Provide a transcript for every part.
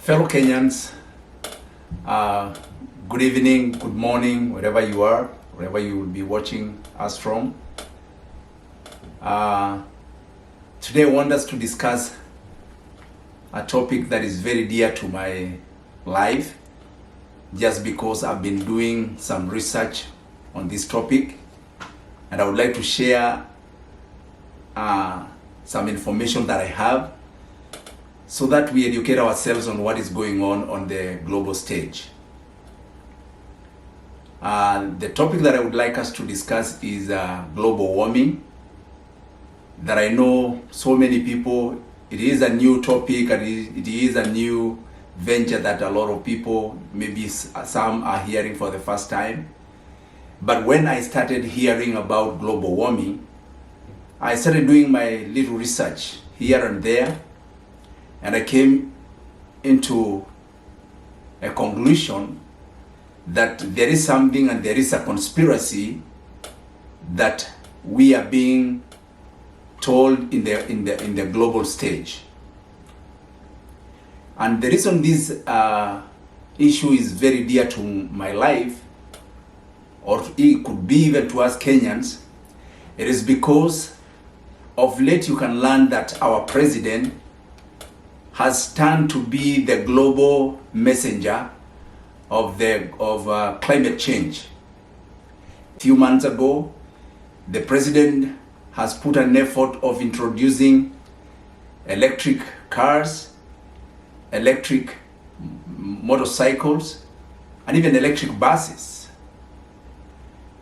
Fellow Kenyans, good evening, good morning, wherever you are, wherever you will be watching us from. Today I want us to discuss a topic that is very dear to my life, just because I've been doing some research on this topic, and I would like to share some information that I have, so that we educate ourselves on what is going on the global stage. The topic that I would like us to discuss is global warming. That I know so many people, it is a new topic, and it is a new venture that a lot of people, maybe some are hearing for the first time. But when I started hearing about global warming, I started doing my little research here and there, and I came into a conclusion that there is something, and there is a conspiracy that we are being told in the global stage. And the reason this issue is very dear to my life, or it could be even to us Kenyans, it is because of late you can learn that our president has turned to be the global messenger of climate change. A few months ago, the president has put an effort of introducing electric cars, electric motorcycles, and even electric buses.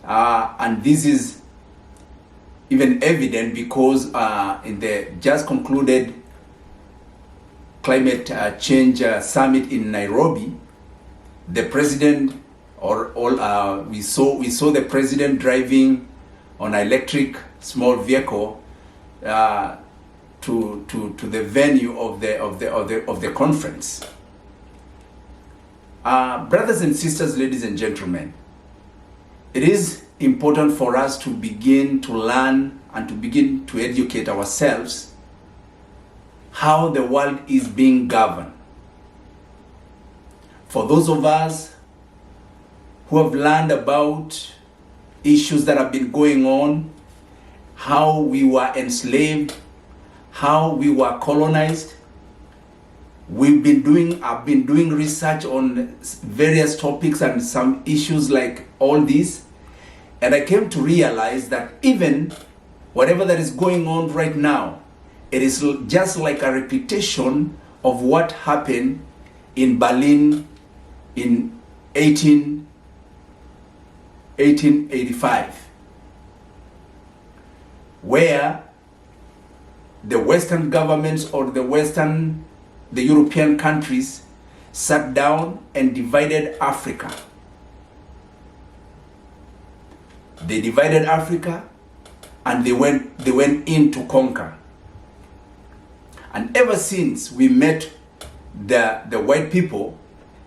And this is even evident because in the just concluded climate change summit in Nairobi, the president, we saw the president driving on an electric small vehicle to the venue of the conference. Brothers and sisters, ladies and gentlemen, it is important for us to begin to learn and to begin to educate ourselves how the world is being governed. For those of us who have learned about issues that have been going on, how we were enslaved, how we were colonized, I've been doing research on various topics and some issues like all this, and I came to realize that even whatever that is going on right now, it is just like a repetition of what happened in Berlin in 1885, where the Western governments or the European countries sat down and divided Africa. They divided Africa, and they went in to conquer. And ever since we met the white people,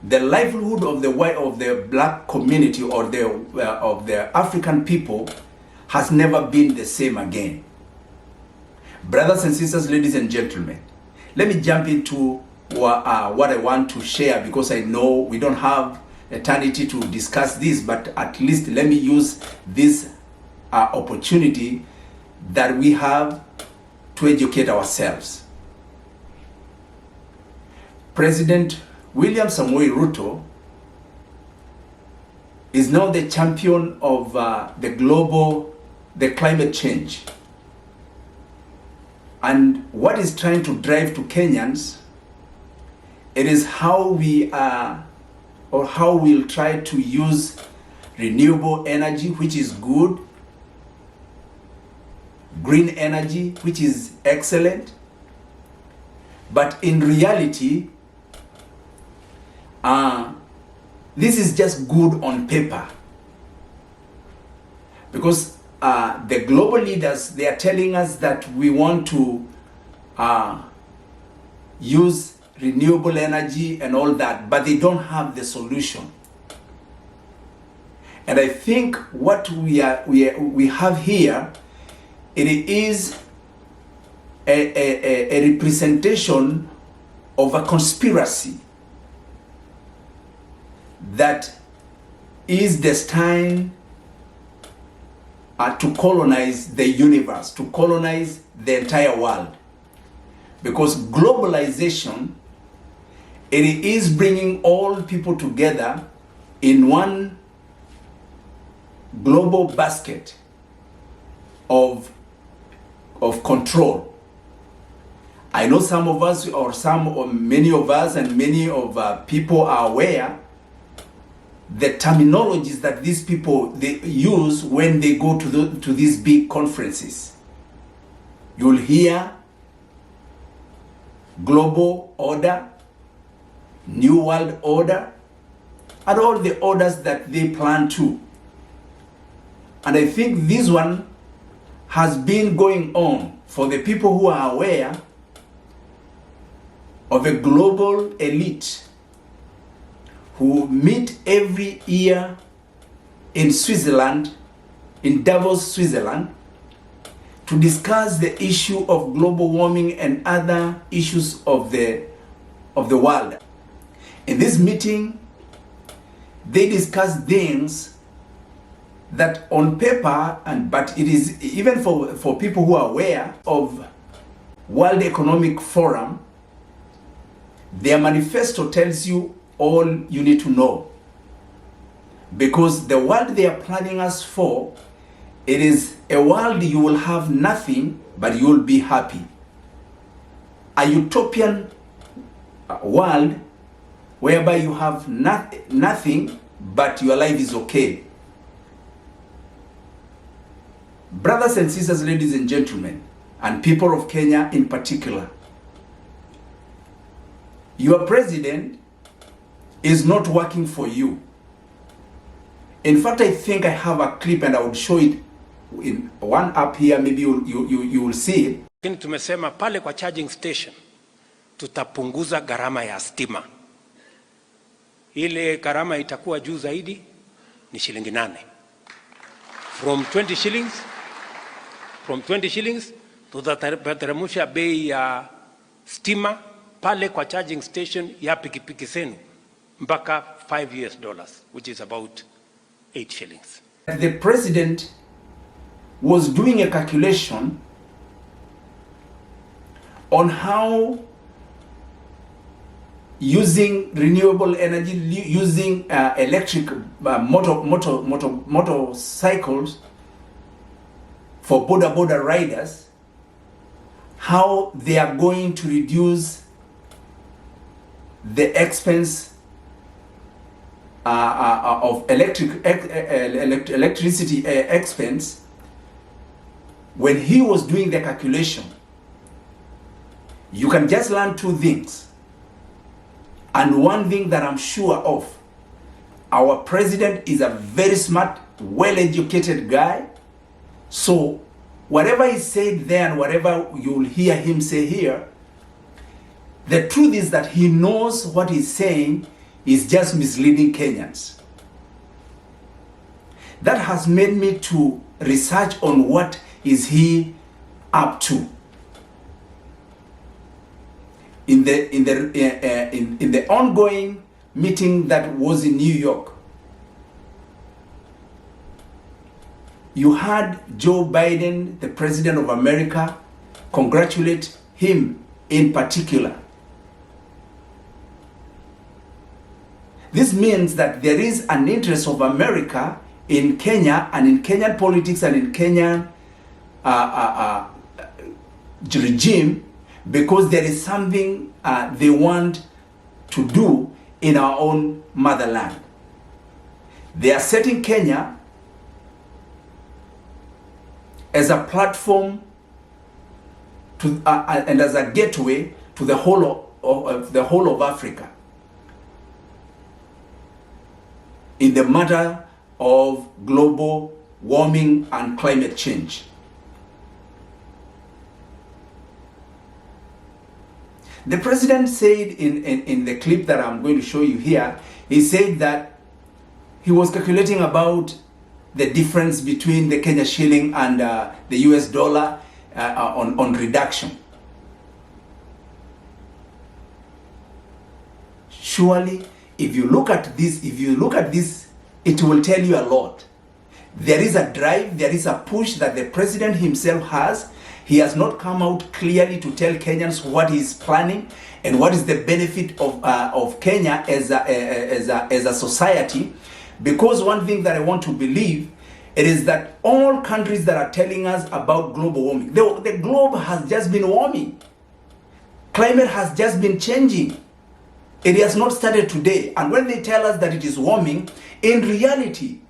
the livelihood of the black community or of the African people has never been the same again. Brothers and sisters, ladies and gentlemen, let me jump into what I want to share, because I know we don't have eternity to discuss this, but at least let me use this opportunity that we have to educate ourselves. President William Samoei Ruto is now the champion of the climate change. And what is trying to drive to Kenyans, it is how we are, or how we'll try to use renewable energy, which is good, green energy, which is excellent. But in reality, this is just good on paper, because the global leaders, they are telling us that we want to use renewable energy and all that, but they don't have the solution. And I think what we have here, it is a representation of a conspiracy that is destined to colonize the universe, to colonize the entire world. Because globalization, it is bringing all people together in one global basket of control. I know some of us, or many of us, and many of people are aware the terminologies that these people they use when they go to these big conferences. You'll hear global order, new world order, and all the orders that they plan to. And I think this one has been going on for the people who are aware of a global elite who meet every year in Switzerland, in Davos, Switzerland, to discuss the issue of global warming and other issues of the world. In this meeting, they discuss things that on paper, but it is even for people who are aware of World Economic Forum, their manifesto tells you all you need to know. Because the world they are planning us for, it is a world you will have nothing, but you will be happy. A utopian world whereby you have nothing, but your life is okay. Brothers and sisters, ladies and gentlemen, and people of Kenya in particular, your president is not working for you. In fact, I think I have a clip and I will show it in one up here, maybe you will see it. Lakini tumesema pale kwa charging station tutapunguza gharama ya stima. Ile gharama itakuwa juu zaidi ni shilingi 8. From 20 shillings tutateremsha bei ya stima pale kwa charging station ya pikipiki zenu mpaka $5, which is about 8 shillings. The president was doing a calculation on how using renewable energy, using electric motorcycles for border riders, how they are going to reduce the expense of electricity expense. When he was doing the calculation, you can just learn two things. And one thing that I'm sure of, our president is a very smart, well-educated guy. So whatever he said there and whatever you'll hear him say here, the truth is that he knows what he's saying is just misleading Kenyans. That has made me to research on what is he up to. In the ongoing meeting that was in New York, you heard Joe Biden, the President of America, congratulate him in particular. This means that there is an interest of America in Kenya and in Kenyan politics and in Kenyan regime, because there is something they want to do in our own motherland. They are setting Kenya as a platform to, and as a gateway to the whole of Africa in the matter of global warming and climate change. The president said in the clip that I'm going to show you here, he said that he was calculating about the difference between the Kenya shilling and the US dollar on reduction. Surely If you look at this, it will tell you a lot. There is a drive, there is a push that the president himself has. He has not come out clearly to tell Kenyans what he is planning and what is the benefit of Kenya as a society. Because one thing that I want to believe, it is that all countries that are telling us about global warming, the globe has just been warming. Climate has just been changing. It has not started today. And when they tell us that it is warming, in reality,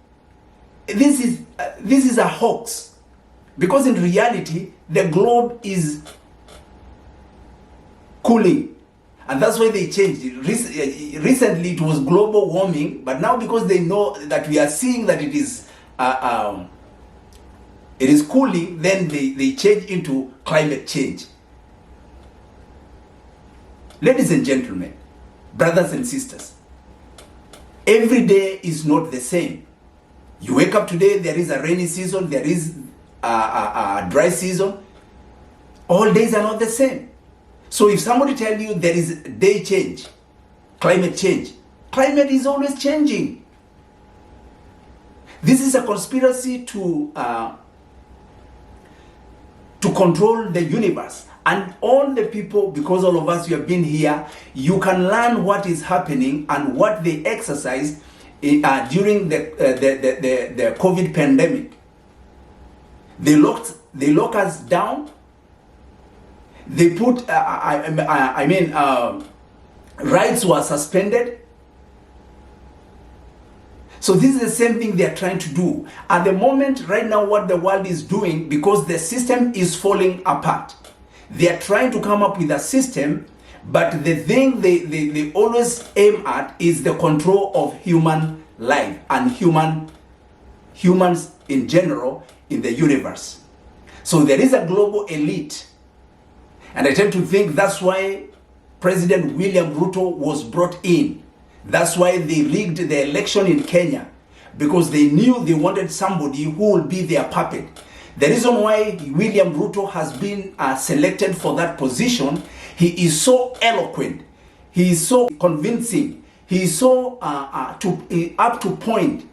this is a hoax. Because in reality, the globe is cooling. And that's why they changed it. Recently, it was global warming, but now because they know that we are seeing that it is cooling, then they change into climate change. Ladies and gentlemen, brothers and sisters, every day is not the same. You wake up today, there is a rainy season, there is a dry season. All days are not the same. So if somebody tells you there is day change, climate is always changing. This is a conspiracy to control the universe. And all the people, because all of us, you have been here, you can learn what is happening and what they exercised during the COVID pandemic. They lock us down. They put, rights were suspended. So this is the same thing they are trying to do. At the moment, right now, what the world is doing, because the system is falling apart, they are trying to come up with a system, but the thing they always aim at is the control of human life and humans in general in the universe. So there is a global elite. And I tend to think that's why President William Ruto was brought in. That's why they rigged the election in Kenya, because they knew they wanted somebody who will be their puppet. The reason why William Ruto has been selected for that position, he is so eloquent, he is so convincing, he is so up to point.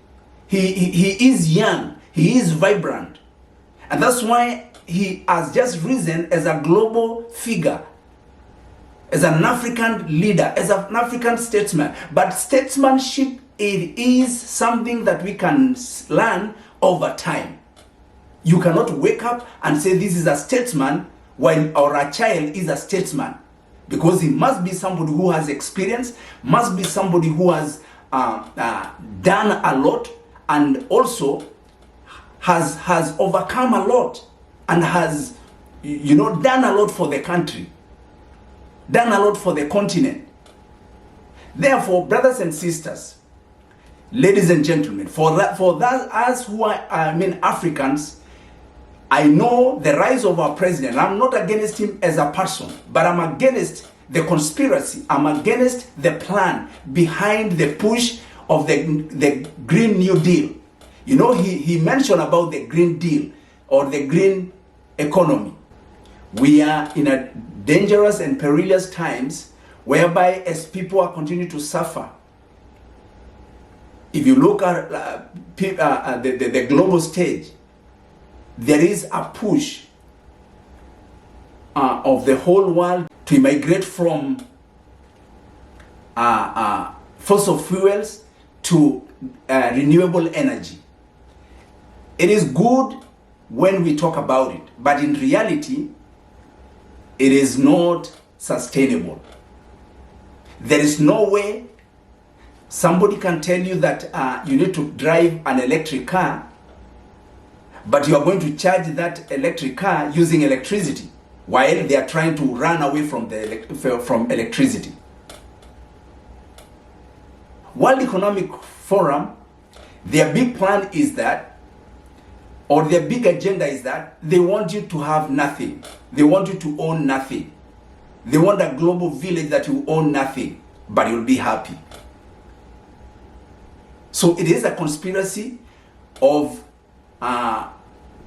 He is young, he is vibrant, and that's why he has just risen as a global figure, as an African leader, as an African statesman. But statesmanship, it is something that we can learn over time. You cannot wake up and say this is a statesman or a child is a statesman, because he must be somebody who has experience, must be somebody who has done a lot, and also has overcome a lot, and has done a lot for the country, done a lot for the continent. Therefore, brothers and sisters, ladies and gentlemen, for that us who are Africans, I know the rise of our president. I'm not against him as a person, but I'm against the conspiracy. I'm against the plan behind the push of the Green New Deal. He mentioned about the Green Deal or the green economy. We are in a dangerous and perilous times whereby as people are continuing to suffer. If you look at the global stage, there is a push of the whole world to migrate from fossil fuels to renewable energy. It is good when we talk about it, but in reality, it is not sustainable. There is no way somebody can tell you that you need to drive an electric car, but you are going to charge that electric car using electricity while they are trying to run away from electricity. World Economic Forum, their big plan is that, or their big agenda is that they want you to have nothing. They want you to own nothing. They want a global village that you own nothing, but you'll be happy. So it is a conspiracy of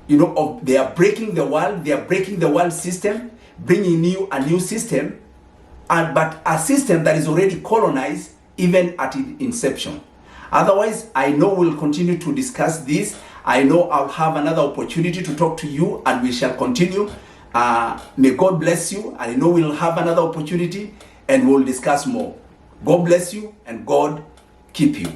they are breaking the world. They are breaking the world system, bringing a new system, but a system that is already colonized even at its inception. Otherwise, I know we'll continue to discuss this. I know I'll have another opportunity to talk to you, and we shall continue. May God bless you. I know we'll have another opportunity and we'll discuss more. God bless you and God keep you.